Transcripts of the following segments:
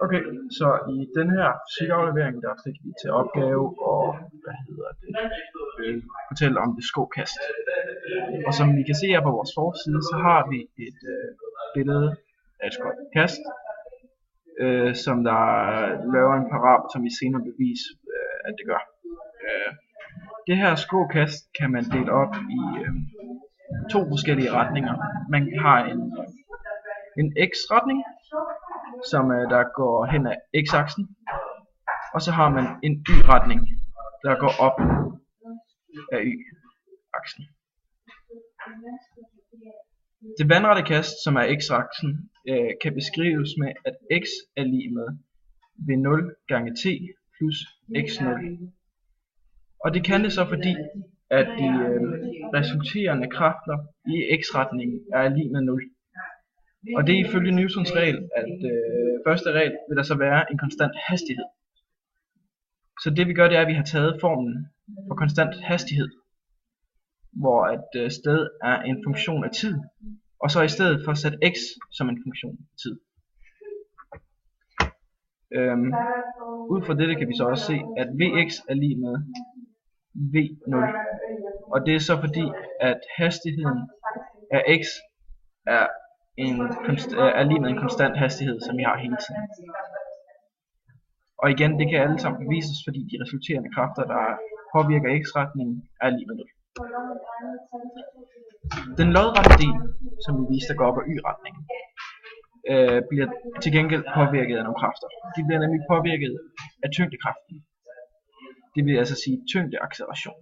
Okay, så i den her fysikaflevering, der fik vi til opgave at fortælle om det skokast. Og som vi kan se her på vores forside, så har vi et billede af et skokast, som der laver en parabol, som vi senere beviser, at det gør. Det her skokast kan man dele op i to forskellige retninger. Man har en x-retning, som der går hen ad x-aksen, og så har man en y-retning, der går op af y-aksen. Det vandrette kast, som er x-aksen, kan beskrives med, at x er lig med v0 gange t plus x0. Og det kan det så, fordi at de resulterende kræfter i x-retningen er lig med 0. Og det er ifølge Newtons regel, at første regel vil der så være en konstant hastighed. Så det vi gør, det er, at vi har taget formlen for konstant hastighed, hvor at sted er en funktion af tid, og så i stedet for sat x som en funktion af tid. Ud fra dette kan vi så også se, at vx er lig med v0. Og det er så fordi, at hastigheden af x er lig med en konstant hastighed, som vi har hele tiden. Og igen, det kan alle sammen bevises, fordi de resulterende kræfter, der påvirker x-retningen, er lig med 0. Den lodrette del, som vi viste, der går op ad y-retningen, bliver til gengæld påvirket af nogle kræfter. De bliver nemlig påvirket af tyngdekraften. Det vil altså sige tyngdeacceleration.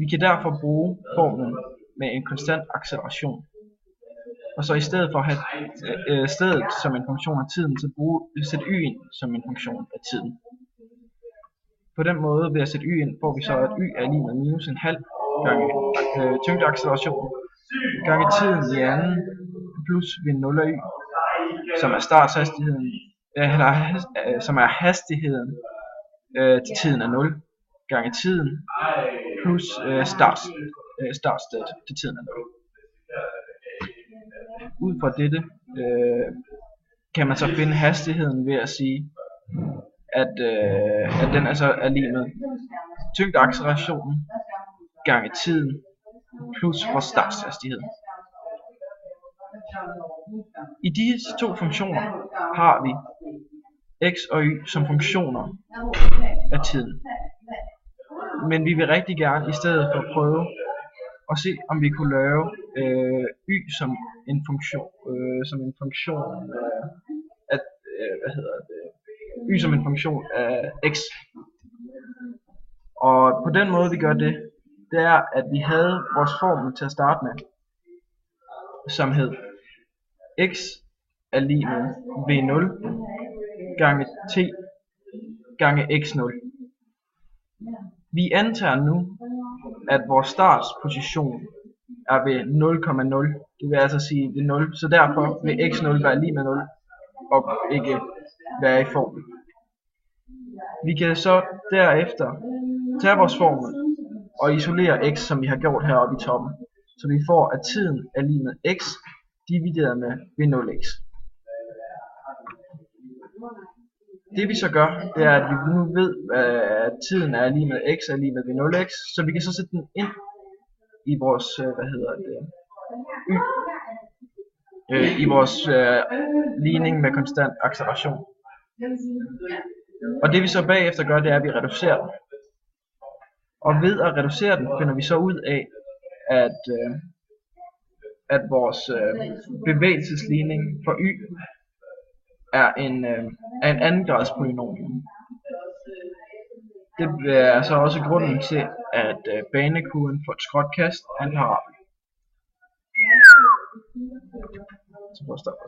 Vi kan derfor bruge formlen med en konstant acceleration. Og så i stedet for at have stedet som en funktion af tiden, så sætte y ind som en funktion af tiden. På den måde, ved at sætte y ind, får vi så, at y er lig med minus en halv gange tyngdeacceleration gange tiden i anden plus v0 af y, som er starthastigheden, som er hastigheden til tiden er 0 gange tiden plus startstedet til tiden er 0. Ud fra dette kan man så finde hastigheden ved at sige, at den altså er lig med tyngdeaccelerationen gange tiden plus vores starthastighed. I disse to funktioner har vi x og y som funktioner af tiden. Men vi vil rigtig gerne i stedet for prøve at se, om vi kunne lave y som en funktion, af y som en funktion af x. Og på den måde vi gør det, det er, at vi havde vores formel til at starte med, som hed x er lig med v0 gange t gange x0. Vi antager nu, at vores startposition er ved 0,0. Det vil altså sige ved 0. Så derfor vil x0 være lig med 0 og ikke være i formel. Vi kan så derefter tage vores formel og isolere x, som vi har gjort heroppe i toppen. Så vi får, at tiden er lig med x divideret med v0x. Det vi så gør, det er, at vi nu ved, at tiden er lig med x er lig med v0x, så vi kan så sætte den ind i vores, i vores ligning med konstant acceleration. Og det vi så bagefter gør, det er, at vi reducerer den. Og ved at reducere den, finder vi så ud af, at vores bevægelsesligning for y er en andengrads polynom. Det er så også grunden til, at banekurven for et skråtkast er en parabol. Så prøv at stoppe.